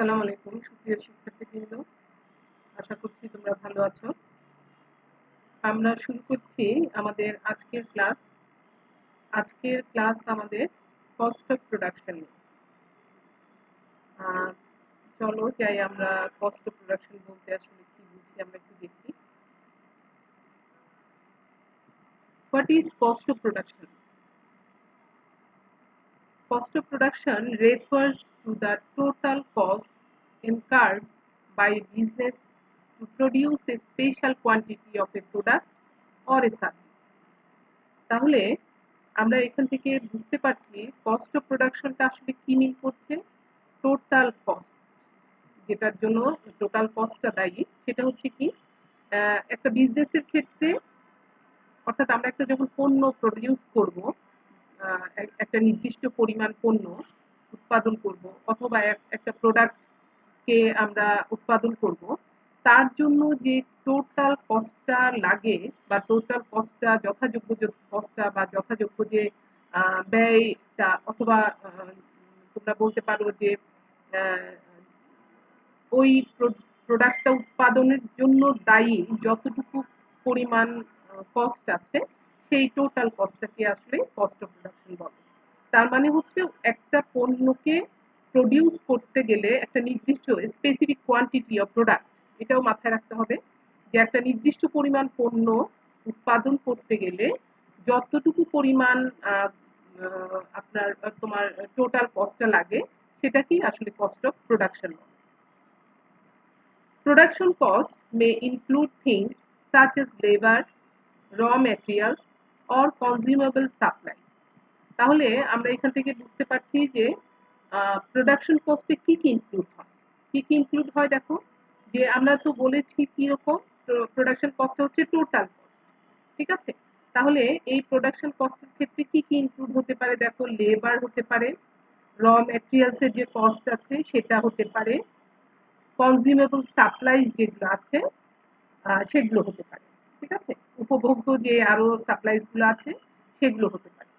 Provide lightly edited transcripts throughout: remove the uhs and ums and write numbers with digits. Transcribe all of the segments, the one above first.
আসসালামু আলাইকুম সুপ্রিয় শিক্ষার্থীবৃন্দ, আশা করছি তোমরা ভালো আছো। আমরা শুরু করছি আমাদের আজকের ক্লাস। আমাদের কস্ট অফ প্রোডাকশন নিয়ে। চলো যাই আমরা কস্ট অফ প্রোডাকশন বলতে আসলে কি বুঝি আমরা একটু দেখি। What is cost of production? Cost of production refers to the total cost incurred by a business to produce a special quantity of a product or a service. তাহলে আমরা এখান থেকে বুঝতে পারছি কস্ট অফ প্রোডাকশনটা আসলে কি মিন করছে। টোটাল কস্ট, যেটার জন্য টোটাল কস্টটা দায়ী, সেটা হচ্ছে কি একটা বিজনেসের ক্ষেত্রে, অর্থাৎ আমরা একটা যখন পণ্য প্রডিউস করব, একটা নির্দিষ্ট পরিমাণ পণ্য উৎপাদন করব অথবা একটা প্রোডাক্টকে আমরা উৎপাদন করব, তার জন্য যে টোটাল কস্টটা লাগে বা টোটাল কস্টটা যথাযোগ্য যে কস্টটা বা যথাযোগ্য যে ব্যয়টা, অথবা তোমরা বলতে পারো যে ওই প্রোডাক্টটা উৎপাদনের জন্য দায়ী যতটুকু পরিমাণ কস্ট আছে, সেই টোটাল কস্টটাকে আসলে কস্ট অফ প্রোডাকশন বলে। তার মানে হচ্ছে একটা পণ্যকে প্রডিউস করতে গেলে একটা নির্দিষ্ট স্পেসিফিক কোয়ান্টিটি অফ প্রোডাক্ট, এটাও মাথায় রাখতে হবে যে একটা নির্দিষ্ট পরিমাণ পণ্য উৎপাদন করতে গেলে যতটুকু পরিমাণ আপনার তোমার টোটাল কস্টটা লাগে, সেটাকেই আসলে কস্ট অফ প্রোডাকশন বলে। Production cost may include things such as labor, raw materials or consumable supplies. তাহলে আমরা এখান থেকে বুঝতে পারছি যে প্রোডাকশন কস্টে কি কি ইনক্লুড হয়। দেখো, যে আমরা তো বলেছি কি রকম প্রোডাকশন কস্ট হচ্ছে টোটাল কস্ট, ঠিক আছে। তাহলে এই প্রোডাকশন কস্টের ক্ষেত্রে কি কি ইনক্লুড হতে পারে? দেখো, লেবার হতে পারে, র ম্যাটেরিয়ালস এর যে কস্ট আছে সেটা হতে পারে, কনজিউমেবল সাপ্লাইজ যেগুলো আছে সেগুলো হতে পারে, ঠিক আছে। উপভোগ্য যে আরো সাপ্লাইজ গুলো আছে সেগুলো হতে পারে।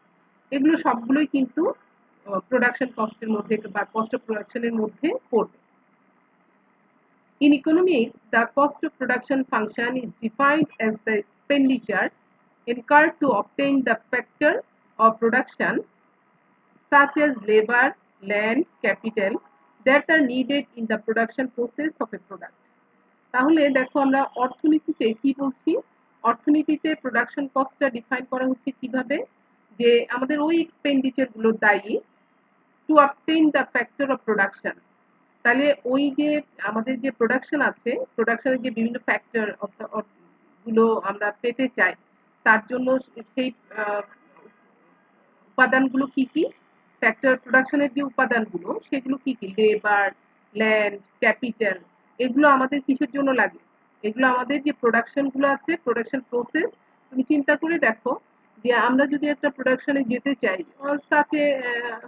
এগুলো সবগুলোই কিন্তু প্রোডাকশন কস্টের মধ্যে বা কস্ট অফ প্রোডাকশনের মধ্যে পড়বে। In economics, the cost of production function is defined as the expenditure incurred to obtain the factor of production such as labor, land, capital that are needed in the production process of a product. তাহলে দেখো, আমরা অর্থনীতিতে কি বলছি। অর্থনীতিতে production কস্টটা define করা হচ্ছে কিভাবে, যে আমাদের ওই এক্সপেন্ডিচার গুলো দায়ী two obtain the factor of production. তাহলে ওই যে আমাদের যে প্রোডাকশন আছে, প্রোডাকশনের যে বিভিন্ন ফ্যাক্টর গুলো আমরা পেতে চাই, তার জন্য সেই উপাদানগুলো কি কি, ফ্যাক্টর প্রোডাকশনের যে উপাদানগুলো সেগুলো কি কি, লেবার, ল্যান্ড, ক্যাপিটাল, এগুলো আমাদের কিসের জন্য লাগে? এগুলো আমাদের যে প্রোডাকশন গুলো আছে, প্রোডাকশন প্রসেস। তুমি চিন্তা করে দেখো যে আমরা যদি একটা প্রোডাকশনে যেতে চাই, সাচে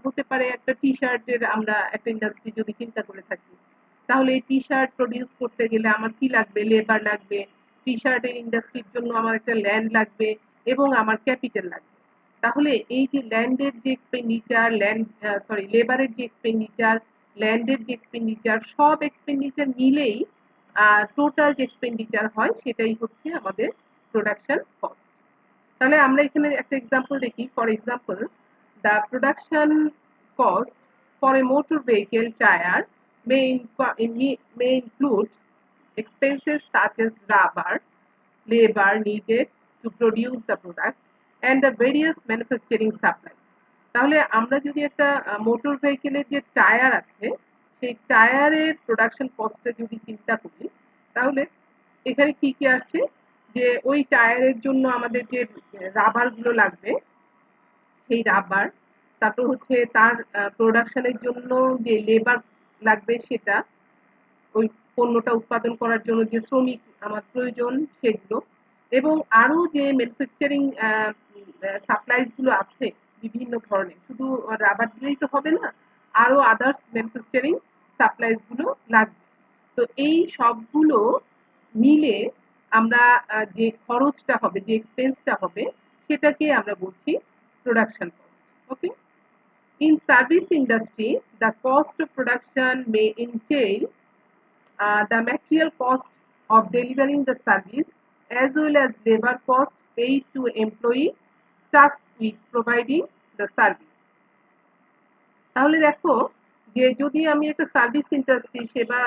হতে পারে একটা টি শার্টের আমরা একটা ইন্ডাস্ট্রি যদি চিন্তা করে থাকি, তাহলে এই টি শার্ট প্রডিউস করতে গেলে আমার কি লাগবে? লেবার লাগবে, টি শার্টের ইন্ডাস্ট্রির জন্য আমার একটা ল্যান্ড লাগবে এবং আমার ক্যাপিটাল লাগবে। তাহলে এই যে ল্যান্ডের যে এক্সপেন্ডিচার, লেবারের যে এক্সপেন্ডিচার, ল্যান্ডের যে এক্সপেন্ডিচার, সব এক্সপেন্ডিচার মিলেই টোটাল যে এক্সপেন্ডিচার হয় সেটাই হচ্ছে আমাদের প্রোডাকশন কস্ট। তাহলে আমরা এখানে একটা এক্সাম্পল দেখি। For example, the production cost for a motor vehicle tyre may include expenses such as rubber, labor needed to produce the product and the various manufacturing supplies. তাহলে আমরা যদি একটা মোটর ভেহিকেলের যে টায়ার আছে, সেই টায়ারের প্রোডাকশন কস্টে যদি চিন্তা করি, তাহলে এখানে কি কি আসছে, যে ওই টায়ারের জন্য আমাদের যে রাবার গুলো লাগবে, সেই রাবার, তারপর হচ্ছে তার প্রোডাকশনের জন্য যে লেবার লাগবে সেটা, ওই পণ্যটা উৎপাদন করার জন্য যে শ্রমিক আমার প্রয়োজন সেগুলো, এবং আরো যে ম্যানুফ্যাকচারিং সাপ্লাইজ গুলো আছে বিভিন্ন ধরনের, শুধু রাবার দিলেই তো হবে না, আরো আদার্স ম্যানুফ্যাকচারিং সাপ্লাইজ গুলো লাগবে। তো এই সবগুলো মিলে আমরা যে খরচটা হবে, যে এক্সপেন্সটা হবে, সেটাকে আমরা বলছি production cost. Okay, In service industry, the cost of production may entail the material cost of delivering the service as well as labor cost paid to employee tasked with providing the service. তাহলে দেখো যে যদি আমি একটা service industry সেবা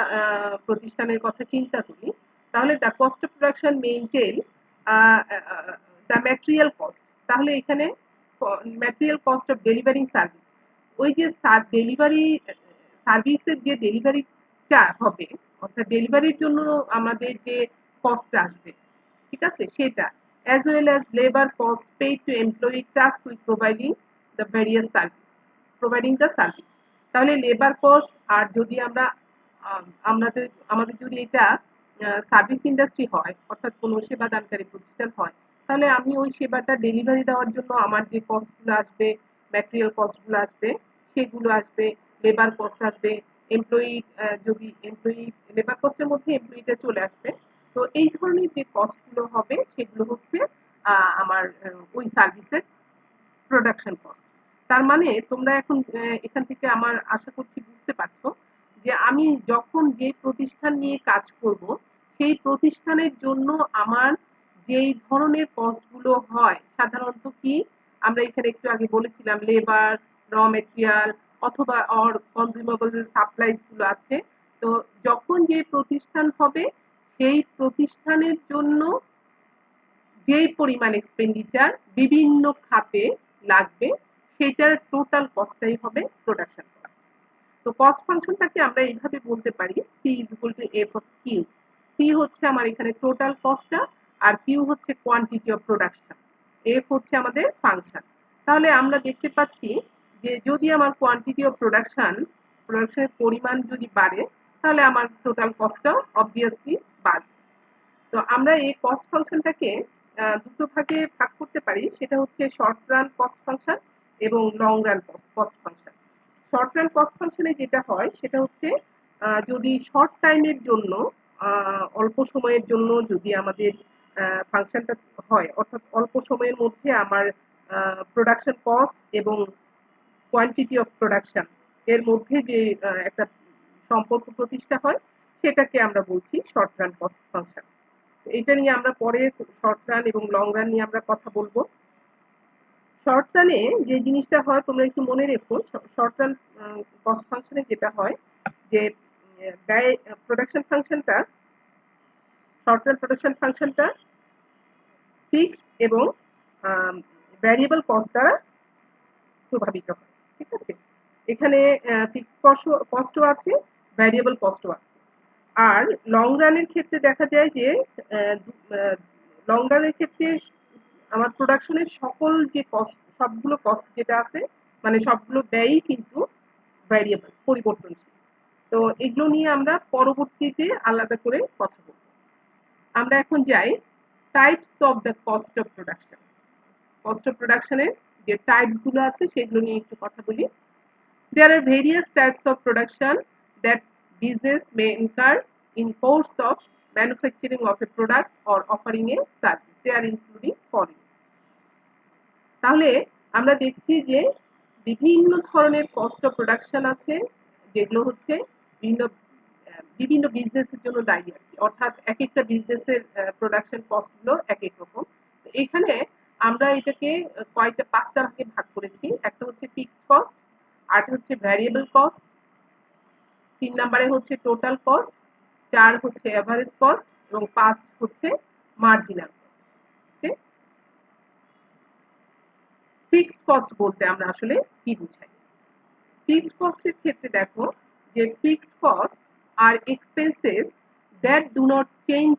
প্রতিষ্ঠানের কথা চিন্তা করি, তাহলে the cost of production maintain the material cost. তাহলে এখানে material cost of delivering service, ওই যে ডেলিভারি সার্ভিসের যে ডেলিভারিটা হবে, অর্থাৎ ডেলিভারির জন্য আমাদের যে কস্ট আসবে, ঠিক আছে, সেটা as well as labor cost paid to employee tasked with providing the various service, providing the service. তাহলে লেবার কস্ট, আর যদি আমরা আমাদের আমাদের যদি এটা সার্ভিস ইন্ডাস্ট্রি হয়, অর্থাৎ কোনো সেবাদানকারী প্রতিষ্ঠান হয়, তাহলে আমি ওই সেবাটা ডেলিভারি দেওয়ার জন্য আমার যে কস্টগুলো আসবে, ম্যাটেরিয়াল কস্টগুলো আসবে, সেগুলো আসবে, লেবার কস্ট আসবে, এমপ্লয়ি যদি এমপ্লয়ি লেবার কস্টের মধ্যে এমপ্লয়িটা চলে আসবে। তো এই ধরনের যে কস্টগুলো হবে সেগুলো হচ্ছে আমার ওই সার্ভিসের প্রোডাকশন কস্ট। তার মানে তোমরা এখন এখান থেকে আমার আশা করছি বুঝতে পারছো যে আমি যখন যে প্রতিষ্ঠান নিয়ে কাজ করব, সেই প্রতিষ্ঠানের জন্য আমার যেই ধরনের কস্টগুলো হয় সাধারণত কি, আমরা এখানে একটু আগে বলেছিলাম লেবার, র মেটেরিয়াল অথবা অর কনজিউমেবল যে সাপ্লাইজ গুলো আছে। তো যখন যে প্রতিষ্ঠান হবে সেই প্রতিষ্ঠানের জন্য যেই পরিমাণ এক্সপেন্ডিচার বিভিন্ন খাতে লাগবে, সেটার টোটাল কস্টটাই হবে প্রোডাকশন কস্ট। তো কস্ট ফাংশনটাকে আমরা এইভাবে বলতে পারি, C is equal to F of Q. C হচ্ছে আমার এখানে টোটাল কস্টটা, আর কিউ হচ্ছে কোয়ান্টিটি অফ প্রোডাকশন, এফ হচ্ছে আমাদের ফাংশন। তাহলে আমরা দেখতে পাচ্ছি যে যদি আমার কোয়ান্টিটি অফ প্রোডাকশনের পরিমাণ যদি বাড়ে, তাহলে আমার টোটাল কস্টটাও অবভিয়াসলি বাড়বে। তো আমরা এই কস্ট ফাংশনটাকে দুটো ভাগে ভাগ করতে পারি, সেটা হচ্ছে শর্ট রান কস্ট ফাংশন এবং long run cost function. Short run cost ফাংশনে যেটা হয় সেটা হচ্ছে যদি শর্ট টাইমের জন্য অল্প সময়ের জন্য যদি আমাদের ফাংশনটা হয়, অর্থাৎ অল্প সময়ের মধ্যে আমার প্রোডাকশন কস্ট এবং কোয়ান্টিটি অফ প্রোডাকশন এর মধ্যে যে একটা সম্পর্ক প্রতিষ্ঠা হয়, সেটাকে আমরা বলছি শর্ট রান কস্ট ফাংশন। এটা নিয়ে আমরা পরে শর্ট রান এবং লং রান নিয়ে আমরা কথা বলবো। শর্ট রানে যে জিনিসটা হয় তোমরা একটু মনে রেখো, শর্ট রান কস্ট ফাংশনে যেটা হয় যে ব্যয় প্রোডাকশন ফাংশনটা, শর্ট রান প্রোডাকশন ফাংশনটা ফিক্সড এবং ভ্যারিয়েবল কস্ট দ্বারা প্রভাবিত হয়, ঠিক আছে। এখানে ফিক্সড কস্টও আছে, ভ্যারিয়েবল কস্টও আছে। আর লং রানের ক্ষেত্রে দেখা যায় যে লং রানের ক্ষেত্রে আমার প্রোডাকশনের সকল যে কস্ট, সবগুলো কস্ট যেটা আছে, মানে সবগুলো ব্যয়ই কিন্তু ভ্যারিয়েবল, পরিবর্তনশীল। তো এগুলো নিয়ে আমরা পরবর্তীতে আলাদা করে কথা বলব। আমরা এখন যাই types of the cost of production. Cost of প্রোডাকশনের যে টাইপস গুলো আছে সেগুলো নিয়ে একটু কথা বলি। There are various types of production that business may incur in course of manufacturing of a product or offering a service. They are including following. তাহলে আমরা দেখছি যে বিভিন্ন ধরনের কস্ট অফ প্রোডাকশন আছে, যেগুলো হচ্ছে বিভিন্ন বিভিন্ন বিজনেসের জন্য দায়ী আর কি, অর্থাৎ এক একটা বিজনেসের প্রোডাকশন কস্টগুলো এক এক রকম। তো এখানে আমরা এটাকে কয়েকটা 5টা ভাগে ভাগ করেছি। একটা হচ্ছে ফিক্সড কস্ট, আরেকটা হচ্ছে ভ্যারিয়েবল কস্ট, 3 নম্বরে হচ্ছে টোটাল কস্ট, 4 হচ্ছে এভারেজ কস্ট এবং 5 হচ্ছে মার্জিনাল কস্ট। ওকে, ফিক্সড কস্ট বলতে আমরা আসলে কি বুঝাই? ফিক্সড কস্টের ক্ষেত্রে দেখো যে ফিক্সড কস্ট আর expenses that do not change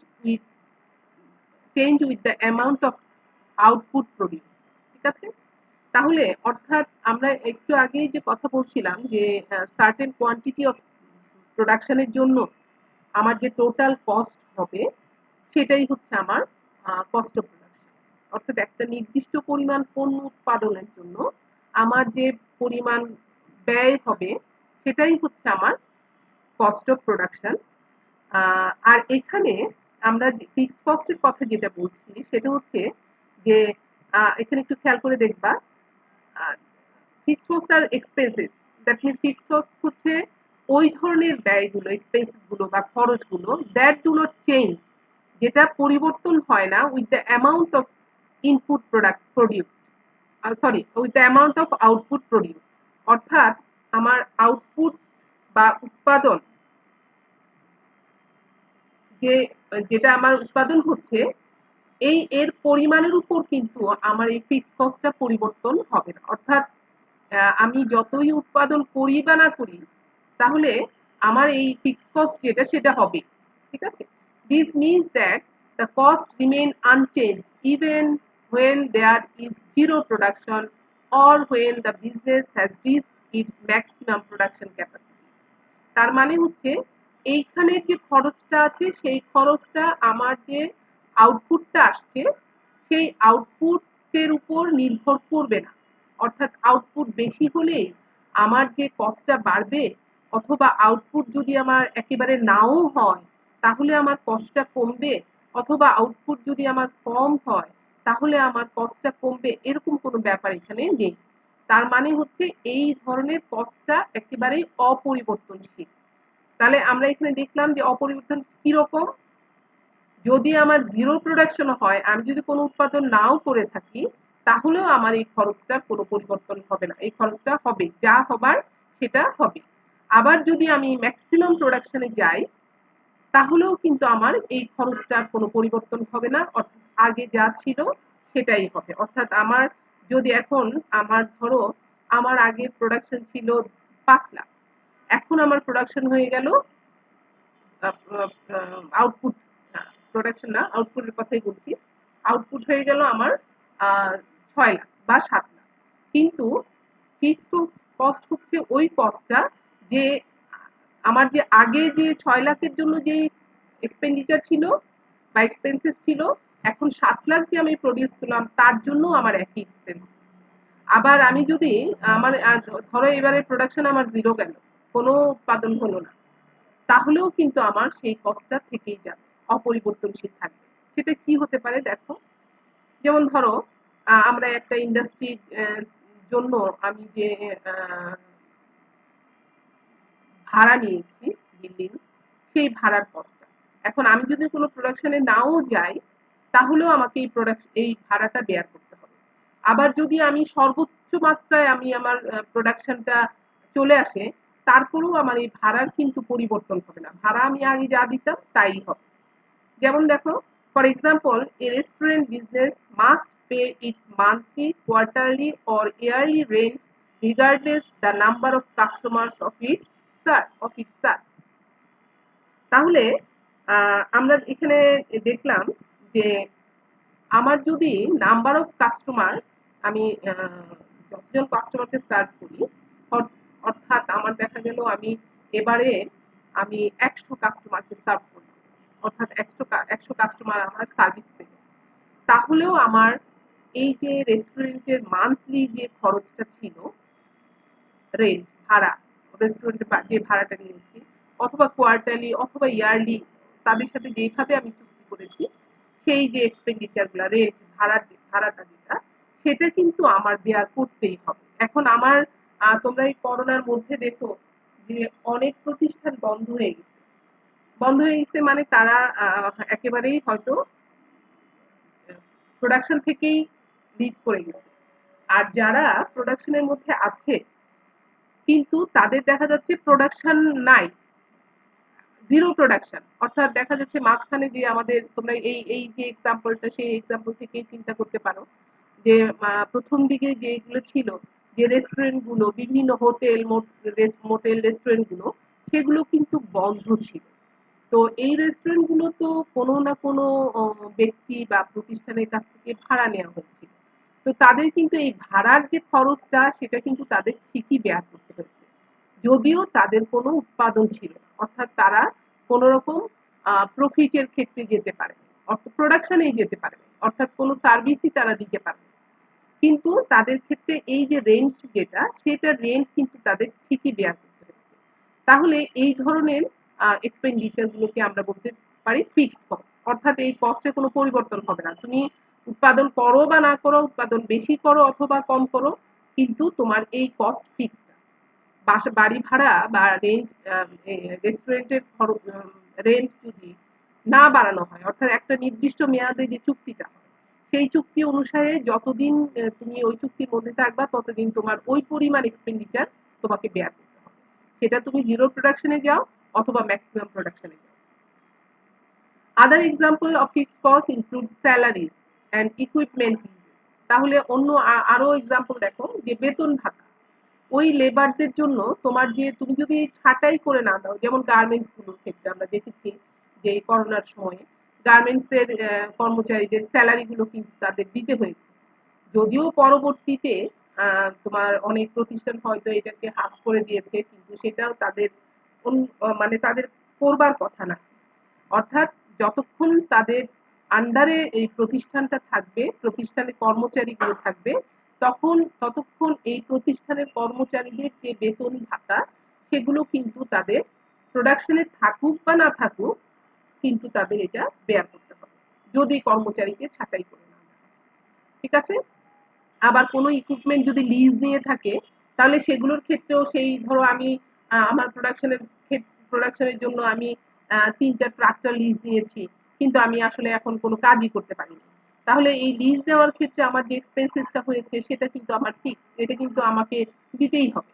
with the amount of output produce, ঠিক আছে। তাহলে অর্থাৎ আমরা একটু আগেই যে কথা বলছিলাম যে সার্টেন কোয়ান্টিটি অফ প্রোডাকশনের জন্য আমার যে টোটাল কস্ট হবে সেটাই হচ্ছে আমার কস্ট অফ প্রোডাকশন। অর্থাৎ একটা নির্দিষ্ট পরিমাণ পণ্য উৎপাদনের জন্য আমার যে পরিমাণ ব্যয় হবে সেটাই হচ্ছে আমার কস্ট অফ প্রোডাকশন। আর এখানে আমরা যে ফিক্সড কস্টের কথা যেটা বলছি সেটা হচ্ছে যে এখানে একটু খেয়াল করে দেখবা, ফিক্সড কস্ট আর expenses, that means fixed cost হচ্ছে ওই ধরনের ব্যয়গুলো, এক্সপেন্সেস গুলো বা খরচগুলো দ্যাট ডু নট চেঞ্জ, যেটা পরিবর্তন হয় না with the amount of input product produce, sorry with the amount of output produce. অর্থাৎ আমার আউটপুট বা উৎপাদন, যে যেটা আমার উৎপাদন হচ্ছে, এর পরিমাণের উপর কিন্তু আমার এই ফিক্সড কস্টটা পরিবর্তন হবে না। অর্থাৎ আমি যতই উৎপাদন করি বা না করি, তাহলে আমার এই ফিক্সড কস্ট যেটা সেটা হবে। ঠিক আছে? This means that the cost remain unchanged even when there is zero production or when the business has reached its maximum production capacity. তার মানে হচ্ছে এইখানে যে খরচটা আছে সেই খরচটা আমার যে আউটপুটটা আসছে সেই আউটপুটের উপর নির্ভর করবে না। অর্থাৎ আউটপুট বেশি হলেই আমার যে কস্টটা বাড়বে, অথবা আউটপুট যদি আমার একেবারে নাও হয় তাহলে আমার কস্টটা কমবে, অথবা আউটপুট যদি আমার কম হয় তাহলে আমার কস্টটা কমবে, এরকম কোনো ব্যাপার এখানে নেই। তার মানে হচ্ছে এই ধরনের কস্টটা একেবারেই অপরিবর্তনশীল। তাহলে আমরা এখানে দেখলাম যে অপরিবর্তন কিরকম, যদি আমার জিরো প্রোডাকশন হয়, আমি যদি কোনো উৎপাদন নাও করে থাকি, তাহলেও আমার এই খরচটার কোনো পরিবর্তন হবে না, এই খরচটা হবে, যা হবার সেটা হবে। আবার যদি আমি ম্যাক্সিমাম প্রোডাকশনে যাই, তাহলেও কিন্তু আমার এই খরচটার কোনো পরিবর্তন হবে না, অর্থাৎ আগে যা ছিল সেটাই হবে। অর্থাৎ আমার যদি এখন আমার ধরো আমার আগের প্রোডাকশন ছিল 5 লাখ, এখন আমার প্রোডাকশন হয়ে গেল আউটপুট, প্রোডাকশন না, আউটপুটের কথাই বলছি, আউটপুট হয়ে গেল আমার 6 লাখ বা 7 লাখ। কিন্তু ফিক্সড কস্ট হচ্ছে ওই কস্টটা যে আমার যে আগে যে 6 লাখের জন্য যে এক্সপেন্ডিচার ছিল বা এক্সপেন্সেস ছিল, এখন 7 লাখ যে আমি প্রডিউস করলাম তার জন্য আমার একই এক্সপেন্স। আবার আমি যদি আমার ধরো এবারে প্রোডাকশন আমার জিরো গেল, কোনো উৎপাদন হলো না, তাহলেও কিন্তু আমার সেই কস্টটা থেকেই যাবে, অপরিবর্তনশীল থাকবে। সেটা কি হতে পারে দেখো, যেমন ধরো আমরা একটা ইন্ডাস্ট্রির জন্য আমি যে ভাড়া নিয়েছি বিল্ডিং, সেই ভাড়ার কস্টটা, এখন আমি যদি কোনো প্রোডাকশনে নাও যাই তাহলেও আমাকে এই ভাড়াটা বেয়ার করতে হবে। আবার যদি আমি সর্বোচ্চ মাত্রায় আমি আমার প্রোডাকশনটা চলে আসে, তারপরেও আমার এই ভাড়ার কিন্তু পরিবর্তন হবে না, ভাড়া আমি আগে যা দিতাম তাই হবে। যেমন দেখো, for example, A restaurant business must pay it's monthly, quarterly or yearly rent regardless the number of customers of its serve. তাহলে আমরা এখানে দেখলাম যে আমার যদি নাম্বার অফ কাস্টমার, আমি যতজন কাস্টমারকে সার্ভ করি, অর্থাৎ আমার দেখা গেল আমি এবারে আমি 100 কাস্টমারকে সার্ভ করলাম, অর্থাৎ 100 কাস্টমার আমার সার্ভিস পেল, তাহলেও আমার এই যে রেস্টুরেন্টের মান্থলি যে খরচটা ছিল, রেন্ট ভাড়া, রেস্টুরেন্টের যে ভাড়াটা নিয়েছি, অথবা কোয়ার্টারলি অথবা ইয়ারলি, তাদের সাথে যেইভাবে আমি চুক্তি করেছি, সেই যে এক্সপেন্ডিচার গুলা, রেন্ট ভাড়ার যে ভাড়াটা যেটা, সেটা কিন্তু আমার বেয়ার করতেই হবে। এখন আমার তোমরা এই করোনার মধ্যে দেখো যে অনেক প্রতিষ্ঠান বন্ধ হয়ে গেছে। বন্ধ হয়ে গেছে মানে তারা একেবারেই হয়তো প্রোডাকশন থেকেই লিভ করে গেছে। আর যারা প্রোডাকশনের মধ্যে আছে কিন্তু তাদের দেখা যাচ্ছে প্রোডাকশন নাই, জিরো প্রোডাকশন, অর্থাৎ দেখা যাচ্ছে মাঝখানে যে আমাদের, তোমরা এই যে এক্সাম্পলটা, সেই এক্সাম্পল থেকে চিন্তা করতে পারো যে প্রথম দিকে যেগুলো ছিল, যে রেস্টুরেন্ট গুলো, বিভিন্ন হোটেল মোটেল রেস্টুরেন্ট গুলো, সেগুলো কিন্তু বন্ধ ছিল। তো এই রেস্টুরেন্ট গুলো তো কোনো না কোনো ব্যক্তি বা প্রতিষ্ঠানের কাছ থেকে ভাড়া নেওয়া হচ্ছিল। তো তাদের কিন্তু এই ভাড়ার যে খরচটা সেটা কিন্তু তাদের ঠিকই বেয়ার করতে হয়েছে, যদিও তাদের কোনো উৎপাদন ছিল না। অর্থাৎ তারা কোনো রকম প্রফিটের ক্ষেত্রে যেতে পারে, অর্থাৎ প্রোডাকশনেই যেতে পারে, অর্থাৎ কোনো সার্ভিসই তারা দিতে পারে, কিন্তু তাদের ক্ষেত্রে এই যে রেন্ট যেটা, সেটা রেন্ট কিন্তু তাদের ঠিকই বেয়ার করতে হচ্ছে। তাহলে এই ধরনের এক্সপেন্ডিচার গুলোকে আমরা বলতে পারি ফিক্সড কস্ট, অর্থাৎ এই কস্টে কোনো পরিবর্তন হবে না। তুমি উৎপাদন করো বা না করো, উৎপাদন বেশি করো অথবা কম করো, কিন্তু তোমার এই কস্ট ফিক্সড। বাড়ি ভাড়া বা রেন্ট, রেস্টুরেন্টের রেন্ট যদি না বাড়ানো হয়, অর্থাৎ একটা নির্দিষ্ট মেয়াদে যে চুক্তিটা হয়, সেই চুক্তি অনুসারে যতদিন তুমি ওই চুক্তির মধ্যে থাকবা ততদিন তোমার ওই পরিমাণ এক্সপেন্ডিচার তোমাকে বেয়ার করতে হবে। সেটা তুমি জিরো প্রোডাকশনে যাও অথবা ম্যাক্সিমাম প্রোডাকশনে যাও। Other example of fixed cost include salaries and equipment leases. তাহলে অন্য আরো এক্সাম্পল দেখো, যে বেতন ভাতা। ওই লেবারদের জন্য তোমার যে তুমি যদি ছাঁটাই করে না দাও, যেমন গার্মেন্টস গুলোর ক্ষেত্রে আমরা দেখেছি যে এই করোনার সময়ে গার্মেন্টস এর কর্মচারীদের স্যালারি গুলো কিন্তু তাদের দিতে হয়েছে। যদিও পরবর্তীতে তোমার অনেক প্রতিষ্ঠান হয়তো এটাকে হাফ করে দিয়েছে, কিন্তু সেটাও তাদের মানে তাদের করবার কথা না। অর্থাৎ যতক্ষণ তাদের আন্ডারে এই প্রতিষ্ঠানটা থাকবে, প্রতিষ্ঠানের কর্মচারীগুলো থাকবে, ততক্ষণ এই প্রতিষ্ঠানের কর্মচারীদের যে বেতন ভাতা সেগুলো কিন্তু তাদের প্রোডাকশনে থাকুক বা না থাকুক, কিন্তু তাদের এটা বেয়ার করতে হবে যদি কর্মচারীকে ছাঁটাই করে না। ঠিক আছে? আবার কোনো ইকুইপমেন্ট যদি লিজ নিয়ে থাকে, তাহলে সেগুলোর ক্ষেত্রেও সেই ধরো আমি আমার প্রোডাকশনের জন্য আমি ৩টা ট্রাক্টর লিজ নিয়েছি, কিন্তু আমি আসলে এখন কোনো কাজই করতে পারিনি। তাহলে এই লিজ দেওয়ার ক্ষেত্রে আমার যে এক্সপেন্সেসটা হয়েছে সেটা কিন্তু আমার ফিক্স, এটা কিন্তু আমাকে দিতেই হবে।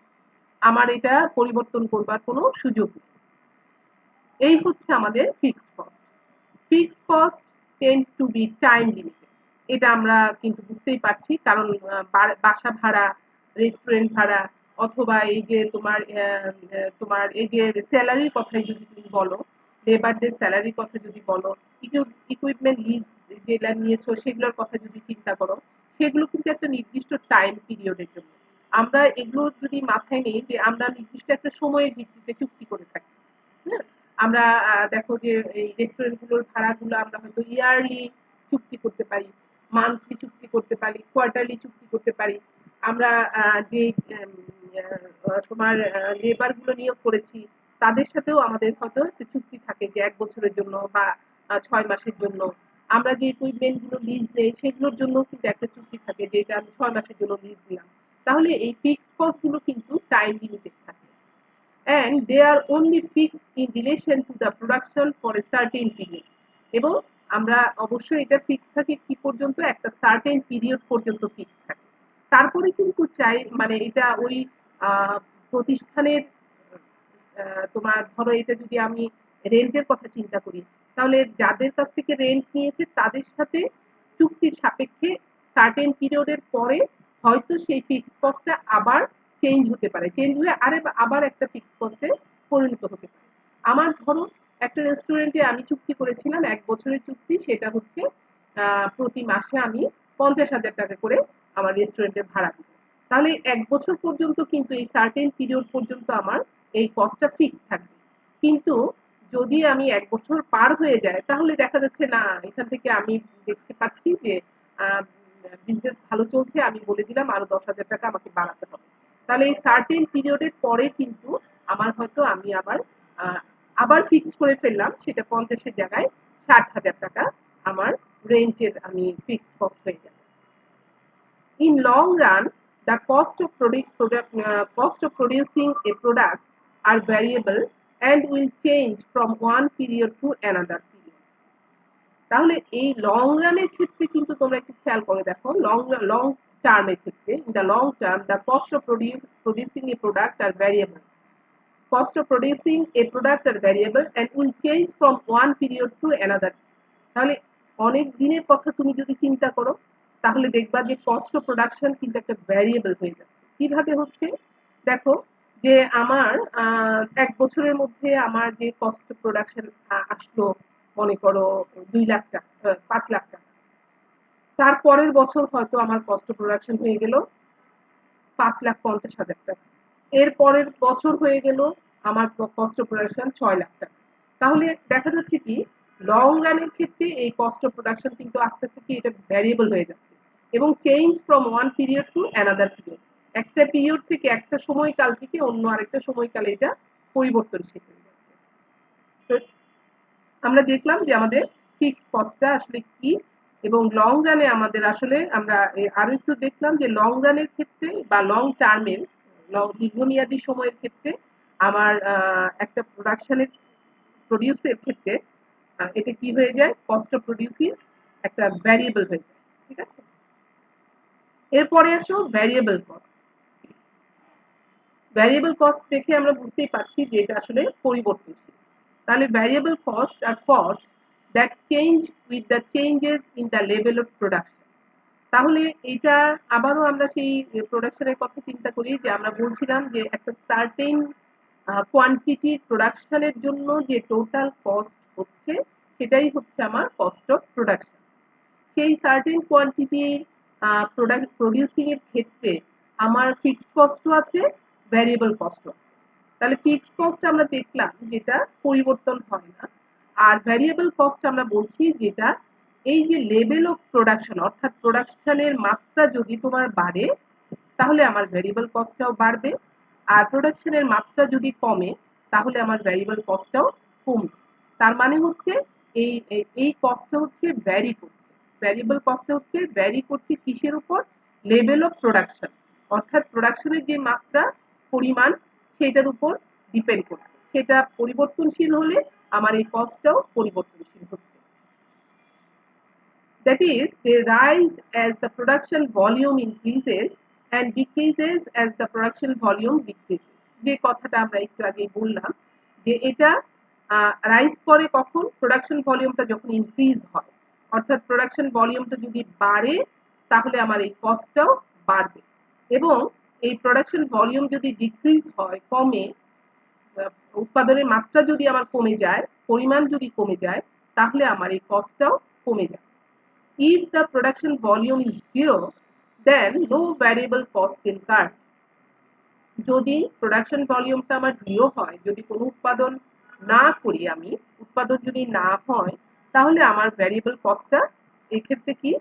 আমার এটা পরিবর্তন করবার কোনো সুযোগ নেই। এই হচ্ছে আমাদের fixed cost. Fixed cost tend to be time limited. এটা আমরা কিন্তু বুঝতেই পারছি, কারণ বাসা ভাড়া, রেস্টুরেন্ট ভাড়া, অথবা এই যে তোমার এই যে স্যালারির কথাই যদি তুমি বলো, লেবারদের স্যালারির কথা যদি বলো, ইকুইপমেন্ট লিজ যেগুলা নিয়েছো সেগুলোর কথা যদি চিন্তা করো, সেগুলো কিন্তু একটা নির্দিষ্ট টাইম পিরিয়ডের জন্য। আমরা এগুলো যদি মাথায় নিই যে আমরা নির্দিষ্ট একটা সময়ের ভিত্তিতে চুক্তি করে থাকি। হ্যাঁ, আমরা দেখো যে এই রেস্টুরেন্ট গুলোর ভাড়াগুলো আমরা হয়তো ইয়ারলি চুক্তি করতে পারি, মান্থলি চুক্তি করতে পারি, কোয়ার্টারলি চুক্তি করতে পারি। আমরা যে তোমার লেবার গুলো নিয়োগ করেছি তাদের সাথেও আমাদের হয়তো একটা চুক্তি থাকে যে ১ বছরের জন্য বা ৬ মাসের জন্য। আমরা যে ইকুইপমেন্ট গুলো লিজ নেই সেগুলোর জন্য কিন্তু একটা চুক্তি থাকে যে এটা আমি ৬ মাসের জন্য লিজ দিলাম। তাহলে এই ফিক্সড কস্ট গুলো কিন্তু টাইম লিমিটেড থাকে, and they are only fixed in relation to the production for a certain period। এবং আমরা অবশ্যই এটা ফিক্স থাকে কি পর্যন্ত, একটা সার্টেন পিরিয়ড পর্যন্ত ফিক্স থাকে। তারপরে কিন্তু চাই মানে এটা ওই প্রতিষ্ঠানের তোমার ধরো এটা যদি আমি রেন্টের কথা চিন্তা করি, তাহলে যাদের কাছ থেকে রেন্ট নিয়েছে তাদের সাথে চুক্তির সাপেক্ষে সার্টেন পিরিয়ডের পরে হয়তো সেই ফিক্সড কস্টটা আবার চেঞ্জ হতে পারে, চেঞ্জ হয়ে আবার একটা ফিক্সড কস্টে পরিণত হতে পারে। আমার ধরো একটা রেস্টুরেন্টে আমি চুক্তি করেছিলাম ১ বছরের চুক্তি, সেটা হচ্ছে প্রতি মাসে আমি ৫০,০০০ টাকা করে আমার রেস্টুরেন্টের ভাড়া দিব। তাহলে ১ বছর পর্যন্ত কিন্তু এই সার্টেন পিরিয়ড পর্যন্ত আমার এই কস্টটা ফিক্স থাকবে। কিন্তু যদি আমি ১ বছর পার হয়ে যায় তাহলে দেখা যাচ্ছে না, এখান থেকে আমি দেখতে পাচ্ছি যে বিজনেস ভালো চলছে, আমি বলে দিলাম আরো ১০,০০০ টাকা আমাকে বাড়াতে হবে। তাহলে এই সার্টেন পিরিয়ডের পরে কিন্তু আমার হয়তো আমি আবার ফিক্স করে ফেললাম, সেটা ৫০-এর জায়গায় ৬০,০০০ টাকা আমার রেন্টের আমি ফিক্সড কস্ট হয়ে গেল। In long run, the cost of producing a product are variable and will change from one period to another period। তাহলে এই লং রানের ক্ষেত্রে কিন্তু তোমরা একটু খেয়াল করে দেখো, লং টার্মের ক্ষেত্রে, in the long term the cost of producing a product are variable, cost of producing a product are variable and will change from one period to another। তাহলে অনেক দিনের কথা তুমি যদি চিন্তা করো, তাহলে দেখবা যে কস্ট অফ প্রোডাকশন কিন্তু একটা ভ্যারিয়েবল হয়ে যাচ্ছে। কিভাবে হচ্ছে দেখো, যে আমার ১ বছরের মধ্যে আমার যে কস্ট অফ প্রোডাকশন আসলো, মনে করো ২ লাখ টাকা, ৫ লাখ টাকা। তার পরের বছর হয়তো আমার কস্ট অফ প্রোডাকশন হয়ে গেল ৫,৫০,০০০ টাকা। এর পরের বছর হয়ে গেল আমার কস্ট অফ প্রোডাকশন ৬ লাখ টাকা। তাহলে দেখা যাচ্ছে কি লং রানের ক্ষেত্রে এই কস্ট অফ প্রোডাকশন কিন্তু আস্তে আস্তে কি এটা ভ্যারিয়েবল হয়ে যাচ্ছে এবং change from one period to another period. একটা পিরিয়ড থেকে একটা সময়কাল থেকে অন্য আরেকটা সময়কালে এটা পরিবর্তনশীল হয়ে যাচ্ছে। তো আমরা দেখলাম যে আমাদের ফিক্সড কস্টটা আসলে কি, এবং লং রানে আমাদের আসলে আমরা আরো একটু দেখলাম যে লং রানের ক্ষেত্রে বা লং টার্মের দীর্ঘমেয়াদী সময়ের ক্ষেত্রে আমার একটা প্রডিউসের ক্ষেত্রে এটা কি হয়ে যায়, কস্ট অফ প্রডিউসিং একটা ভ্যারিয়েবল হয়ে যায়। ঠিক আছে, এরপরে আসো ভ্যারিয়েবল কস্ট। ভ্যারিয়েবল কস্ট দেখে আমরা বুঝতেই পারছি যে এটা আসলে পরিবর্তনশীল। তাহলে ভ্যারিয়েবল কস্ট আর cost that change with the changes in the level of production. তাহলে এটা আবারও আমরা সেই প্রোডাকশনের কথা চিন্তা করি যে আমরা বলছিলাম যে একটা সার্টেন কোয়ান্টিটি প্রোডাকশনের জন্য যে টোটাল কস্ট হচ্ছে সেটাই হচ্ছে আমার কস্ট অফ প্রোডাকশন। সেই সার্টেন কোয়ান্টিটি প্রোডাক্ট প্রডিউসিং এর ক্ষেত্রে আমার ফিক্সড কস্টও আছে, ভ্যারিয়েবল কস্টও আছে। তাহলে ফিক্সড কস্ট আমরা দেখলাম যেটা পরিবর্তন হয় না, আর ভ্যারিয়েবল কস্ট আমরা বলছি যেটা এই যে লেভেল অফ প্রোডাকশন অর্থাৎ প্রোডাকশনের মাত্রা যদি তোমার বাড়ে তাহলে আমার ভ্যারিয়েবল কস্টটাও বাড়বে, আর প্রোডাকশনের মাত্রা যদি কমে তাহলে আমার ভ্যারিয়েবল কস্টটাও কমবে। তার মানে হচ্ছে এই এই কস্টটা হচ্ছে ভ্যারি করছে, ভ্যারিয়েবল কস্টটা হচ্ছে ভ্যারি করছে কিসের উপর, লেভেল অফ প্রোডাকশন অর্থাৎ প্রোডাকশনের যে মাত্রা পরিমাণ সেটার উপর ডিপেন্ড করছে। সেটা পরিবর্তনশীল হলে আমার এই কস্টটাও পরিবর্তনশীল হচ্ছে। That is, they rise as the production volume increases and decreases as the production volume decreases. যে কথাটা আমরা একটু আগেই বললাম যে এটা রাইজ করে কখন, প্রোডাকশন ভলিউমটা যখন ইনক্রিজ হয়, অর্থাৎ প্রোডাকশন ভলিউমটা যদি বাড়ে তাহলে আমার এই কস্টটাও বাড়বে, এবং এই প্রোডাকশন ভলিউম যদি ডিক্রিজ হয়, কমে, উৎপাদনের মাত্রা যদি আমার কমে যায়, পরিমাণ যদি কমে যায়, তাহলে আমার এই কস্টটাও কমে যায়। If the production volume is zero, then no variable cost incurred. যদি প্রোডাকশন ভলিউমটা আমার জিরো হয়, যদি কোনো উৎপাদন না করি আমি, উৎপাদন যদি না হয়, তাহলে আমার ভ্যারিয়েবল কস্টটা এক্ষেত্রে কি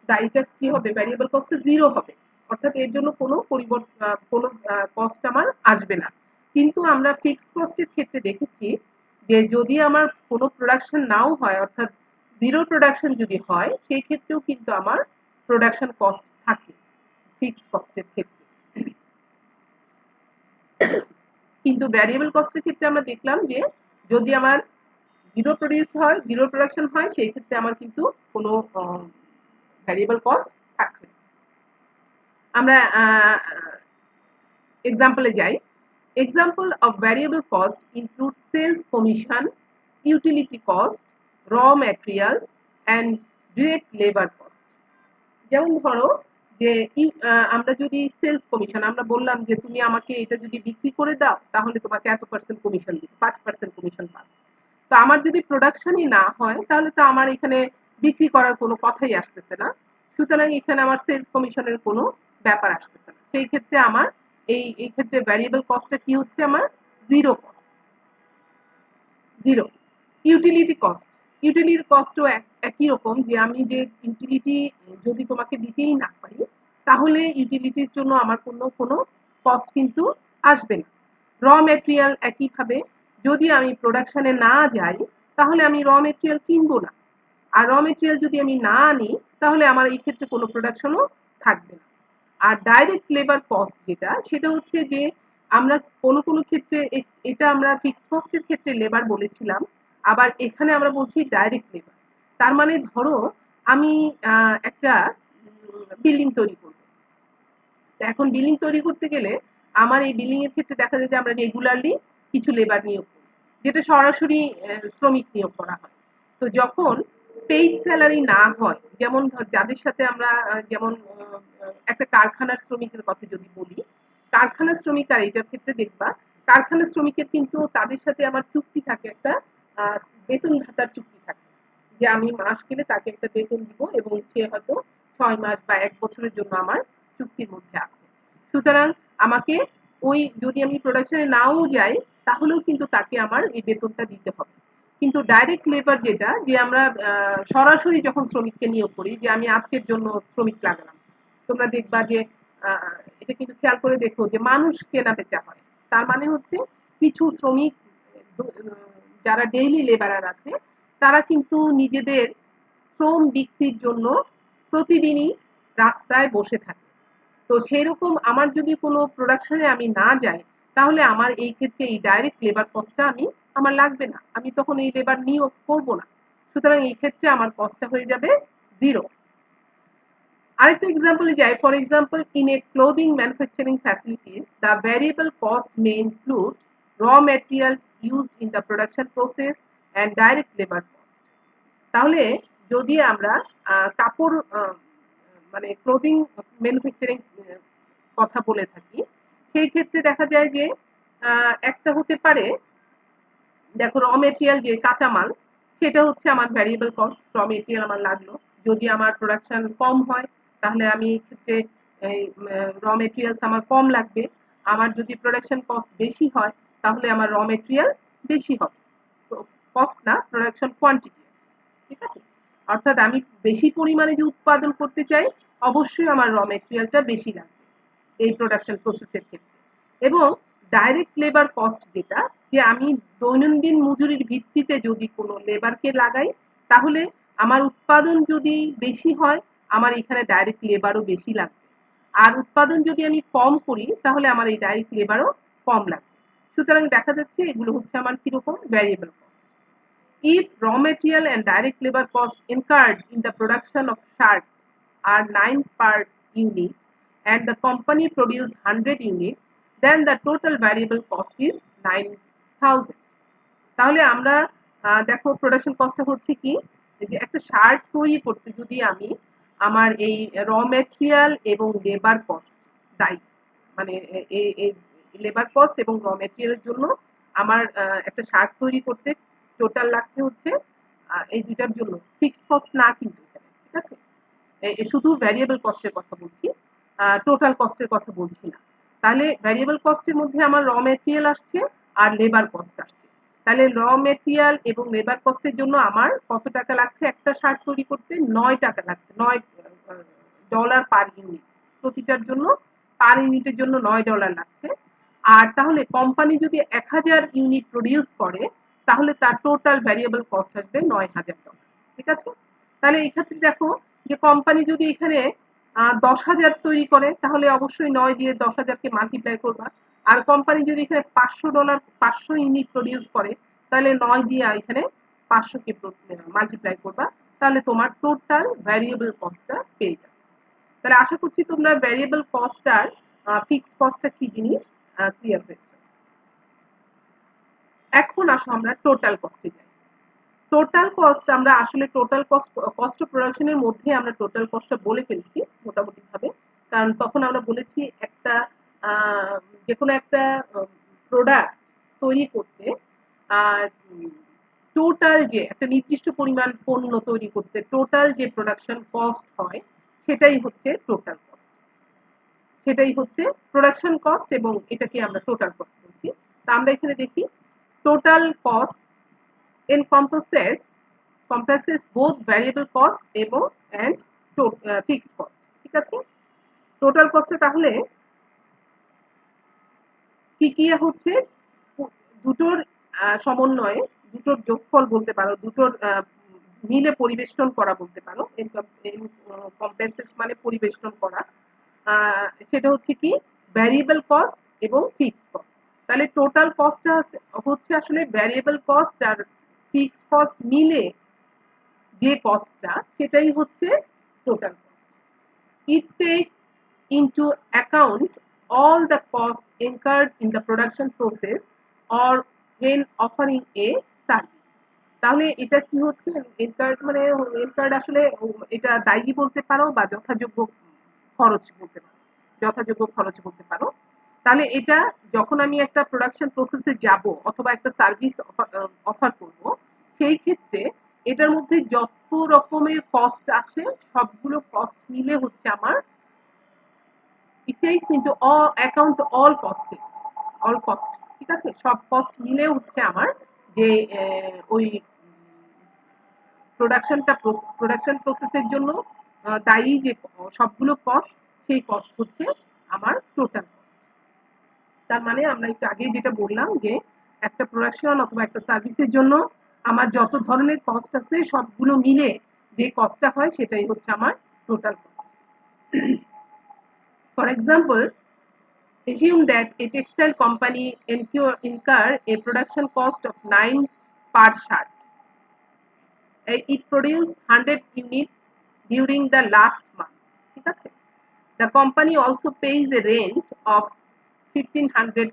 দায়ীটা কি হবে, ভ্যারিয়েবল কস্টটা জিরো হবে, অর্থাৎ এর জন্য কোনো কোনো কস্ট আমার আসবে না। কিন্তু আমরা ফিক্সড কস্টের ক্ষেত্রে দেখেছি যে যদি আমার কোনো প্রোডাকশন নাও হয়, অর্থাৎ জিরো প্রোডাকশন যদি হয়, সেই ক্ষেত্রেও কিন্তু আমার প্রোডাকশন কস্ট থাকে ফিক্সড কস্টের ক্ষেত্রে। কিন্তু ভ্যারিয়েবল কস্টের ক্ষেত্রে আমরা দেখলাম যে যদি আমার জিরো প্রডিউস হয়, জিরো প্রোডাকশন হয়, সেই ক্ষেত্রে আমার কিন্তু কোনো ভ্যারিয়েবল কস্ট থাকছে না। আমরা এক্সাম্পলে যাই। Example of variable cost include sales commission, utility cost, raw materials and direct labour cost. যেমন ধরো যে আমরা যদি সেলস কমিশন, আমরা বললাম যে তুমি আমাকে এটা যদি বিক্রি করে দাও তাহলে তোমাকে এত পার্সেন্ট কমিশন দিব, 5% কমিশন পাবে। তো আমার যদি প্রোডাকশনই না হয় তাহলে তো আমার এখানে বিক্রি করার কোনো কথাই আসতেছে না, সুতরাং এখানে আমার সেলস কমিশনের কোনো ব্যাপার আসতেছে না। সেই ক্ষেত্রে আমার এই ক্ষেত্রে ভ্যারিয়েবল কস্টটা কি হচ্ছে, আমার zero cost, zero. Utility cost, utility কস্টও একই রকম, যে আমি যে ইউটিলিটি যদি তোমাকে দিতেই না পারি তাহলে ইউটিলিটির জন্য আমার কোনো কস্ট কিন্তু আসবে না। র মেটেরিয়াল একইভাবে, যদি আমি প্রোডাকশনে না যাই তাহলে আমি র মেটেরিয়াল কিনবো না, আর র মেটেরিয়াল যদি আমি না আনি তাহলে আমার এই ক্ষেত্রে কোনো প্রোডাকশনও থাকবে না। আর ডাইরেক্ট লেবার কস্ট যেটা, সেটা হচ্ছে যে আমরা কোনো ক্ষেত্রে এটা আমরা ফিক্সড কস্টের ক্ষেত্রে লেবার বলেছিলাম, আবার এখানে আমরা বলছি ডাইরেক্ট লেবার। তার মানে ধরো আমি একটা বিল্ডিং তৈরি করব, এখন বিল্ডিং তৈরি করতে গেলে আমার এই বিল্ডিং এর ক্ষেত্রে দেখা যায় যে আমরা রেগুলারলি কিছু লেবার নিয়োগ করি, যেটা সরাসরি শ্রমিক নিয়োগ করা হয়। তো যখন পেইড স্যালারি না হয়, যেমন যাদের সাথে আমরা যেমন একটা কারখানার শ্রমিকের কথা যদি বলি, কারখানার শ্রমিক আর এটার ক্ষেত্রে দেখবা কারখানার শ্রমিকের কিন্তু তাদের সাথে আমার চুক্তি থাকে, একটা বেতন ভাতার চুক্তি থাকে, যে আমি মাস গেলে তাকে একটা বেতন দিব এবং সে হয়তো 6 মাস বা 1 বছরের জন্য আমার চুক্তির মধ্যে আছে। সুতরাং আমাকে ওই যদি আমি প্রোডাকশনে নাও যাই তাহলেও কিন্তু তাকে আমার এই বেতনটা দিতে হবে। কিন্তু ডাইরেক্ট লেবার যেটা, যে আমরা সরাসরি যখন শ্রমিককে নিয়োগ করি, যে আমি আজকের জন্য শ্রমিক লাগালাম, তোমরা দেখবা যে এটা কিন্তু খেয়াল করে দেখো যে মানুষ কেনা বেচা হয়। তার মানে হচ্ছে কিছু শ্রমিক যারা ডেইলি লেবারার আছে তারা কিন্তু নিজেদের শ্রম বিক্রির জন্য প্রতিদিনই রাস্তায় বসে থাকে। তো সেরকম আমার যদি কোনো প্রোডাকশনে আমি না যাই, তাহলে আমার এই ক্ষেত্রে এই ডাইরেক্ট লেবার কস্টটা আমার লাগবে না, আমি তখন এই লেবার নিয়োগ করব না। সুতরাং এই ক্ষেত্রে আমার কস্টটা হয়ে যাবে 0। আরেকটা এক্সাম্পলে যাই। For example, in a clothing manufacturing facilities the variable cost May include র material used in the production process and direct labour cost. তাহলে যদি আমরা কাপড় মানে ক্লোদিং ম্যানুফ্যাকচারিং কথা বলে থাকি, সেই ক্ষেত্রে দেখা যায় যে একটা হতে পারে, দেখো র মেটেরিয়াল যে কাঁচামাল, সেটা হচ্ছে আমার ভ্যারিয়েবল কস্ট, র মেটেরিয়াল আমার লাগলো। যদি আমার প্রোডাকশন কম হয়, তাহলে আমি এই ক্ষেত্রে র মেটেরিয়ালস আমার কম লাগবে। আমার যদি প্রোডাকশন কস্ট বেশি হয়, তাহলে আমার র মেটেরিয়াল বেশি হবে। কস্ট না, প্রোডাকশন কোয়ান্টিটি, ঠিক আছে? অর্থাৎ আমি বেশি পরিমাণে যে উৎপাদন করতে চাই, অবশ্যই আমার র মেটেরিয়ালটা বেশি লাগবে এই প্রোডাকশন প্রসেসের ক্ষেত্রে। এবং ডাইরেক্ট লেবার কস্ট যেটা, যে আমি দৈনন্দিন মজুরির ভিত্তিতে যদি কোনো লেবারকে লাগাই, তাহলে আমার উৎপাদন যদি বেশি হয়, আমার এখানে ডাইরেক্ট লেবারও বেশি লাগবে। আর উৎপাদন যদি আমি কম করি, তাহলে আমার এই ডাইরেক্ট লেবারও কম লাগবে। সুতরাং দেখা যাচ্ছে এগুলো হচ্ছে আমার কিরকম variable cost. If raw material and direct labor costs incurred in the production of shirt are 9 per unit and the company produces 100 units, then the total variable cost is 9,000. তাহলে আমরা দেখো প্রোডাকশন কস্টটা হচ্ছে কি, যে একটা শার্ট তৈরি করতে যদি আমি আমার এই র মেটেরিয়াল এবং লেবার কস্ট দায়ী, মানে এই লেবার কস্ট এবং র মেটেরিয়ালের জন্য আমার একটা শার্ট তৈরি করতে টোটাল লাগছে হচ্ছে এই দুইটার জন্য ফিক্সড কস্ট না, কিন্তু এখানে ঠিক আছে, শুধু ভ্যারিয়েবল কস্টের কথা বলছি, টোটাল কস্টের কথা বলছি না। তাহলে ভ্যারিয়েবল কস্টের মধ্যে আমার র মেটেরিয়াল আসছে আর লেবার কস্ট আসছে। তাহলে র মেটেরিয়াল এবং লেবার কস্টের জন্য আমার কত টাকা লাগছে একটা শার্ট তৈরি করতে? 9 টাকা লাগছে, $9 পার ইউনিট। প্রতিটার জন্য পার ইউনিটের জন্য $9 লাগছে। আর তাহলে কোম্পানি যদি 1000 ইউনিট প্রডিউস করে, তাহলে তার টোটাল ভ্যারিয়েবল কস্ট আসবে $9000। ঠিক আছে? তাহলে এই ক্ষেত্রে দেখো যে কোম্পানি যদি এখানে 10,000 তৈরি করে, তাহলে অবশ্যই 9 দিয়ে 10,000কে মাল্টিপ্লাই করবা। আর কোম্পানি যদি এখানে $500 ইউনিট প্রডিউস করে, তাহলে 9 দিয়ে এখানে 500কে মাল্টিপ্লাই করবা। তাহলে তোমার টোটাল ভ্যারিয়েবল কস্টটা পেয়ে যাবে। তাহলে আশা করছি তোমরা ভ্যারিয়েবল কস্ট আর ফিক্সড কস্টটা কি জিনিস ক্লিয়ার হয়েছে। এখন আসো আমরা টোটাল কস্টে যাই। টোটাল কস্ট আমরা আসলে টোটাল কস্ট অফ প্রোডাকশনের মধ্যে আমরা টোটাল কস্টটা বলে ফেলছি মোটামুটি ভাবে, কারণ তখন আমরা বলেছি একটা যে কোনো একটা প্রোডাক্ট তৈরি করতে টোটাল যে একটা নির্দিষ্ট পরিমাণ পণ্য তৈরি করতে টোটাল যে প্রোডাকশন কস্ট হয়, সেটাই হচ্ছে টোটাল কস্ট, সেটাই হচ্ছে প্রোডাকশন কস্ট, এবং এটাকে আমরা টোটাল কস্ট বলছি। তা আমরা এখানে দেখি total cost encompasses both variable cost এবং and fixed cost। ঠিক আছে? টোটাল কস্টে তাহলে কি কি হচ্ছে? দুটোর সমন্বয়ে, দুটোর যোগফল বলতে পারো, দুটোর মিলে পরিবেষ্টন করা বলতে পারো। encompasses মানে পরিবেষ্টন করা, সেটা হচ্ছে কি ভ্যারিয়েবল কস্ট এবং ফিক্সড কস্ট। তাহলে টোটাল কস্টটা হচ্ছে আসলে ভ্যারিয়েবল কস্ট আর ফিক্সড কস্ট মিলে যে কস্টটা, সেটাই হচ্ছে total cost. It takes into account all the costs incurred in the production process or when offering a service। তাহলে এটা কি হচ্ছে? incurred মানে incurred আসলে এটা দায়ী বলতে পারো বা যথাযোগ্য খরচ বলতে পারো, যথাযোগ্য খরচ বলতে পারো। তাহলে এটা যখন আমি একটা প্রোডাকশন প্রসেসে যাব অথবা একটা সার্ভিস অফার করব, সেই ক্ষেত্রে এটার মধ্যে যত রকমের কস্ট আছে, সবগুলো কস্ট মিলে হচ্ছে আমার it takes into account all cost। ঠিক আছে? সব কস্ট মিলে হচ্ছে আমার যে ওই প্রোডাকশন প্রসেসের জন্য দায়ী যে সবগুলো কস্ট, সেই কস্ট হচ্ছে আমার টোটাল কস্ট। তার মানে আমরা একটু আগে যেটা বললাম যে একটা প্রোডাকশন অথবা একটা সার্ভিসের জন্য আমার যত ধরনের কস্ট আছে, সবগুলো মিলে যে কস্টটা হয় সেটাই হচ্ছে আমার total cost. For example, assume that a textile company incur a production cost of 9 per shirt. It produced 100 units during the last month. ঠিক আছে? The company also pays a rent of $1,500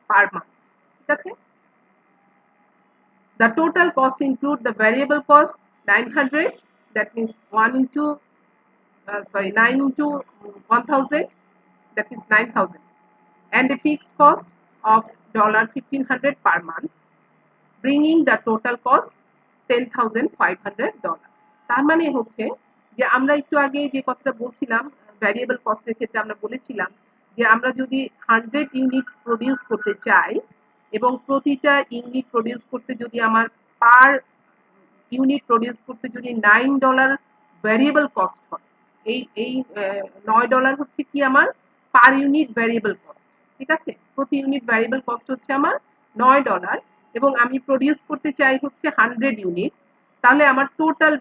per month. ঠিক আছে? The total cost include the variable cost 900, that means 9 into 1000, that is 9,000, and a fixed cost of $1,500 per month, bringing the total cost $10,500. তার মানে হচ্ছে যে আমরা একটু আগে যে কথাটা বলছিলাম ভ্যারিয়েবল কস্টের ক্ষেত্রে আমরা বলেছিলাম যে আমরা যদি 100 ইউনিট প্রডিউস করতে চাই এবং প্রতিটা ইউনিট প্রডিউস করতে যদি আমার পার ইউনিট প্রডিউস করতে যদি $9 ভ্যারিয়েবল কস্ট হয়, এই $9 হচ্ছে কি আমার পার ইউনিট ভ্যারিয়েবল কস্ট। ঠিক আছে? প্রতি ইউনিট ভ্যারিয়েবল কস্ট হচ্ছে আমার $9 এবং আমি প্রডিউস করতে চাই হচ্ছে 100 ইউনিট, তাহলে আমার টোটাল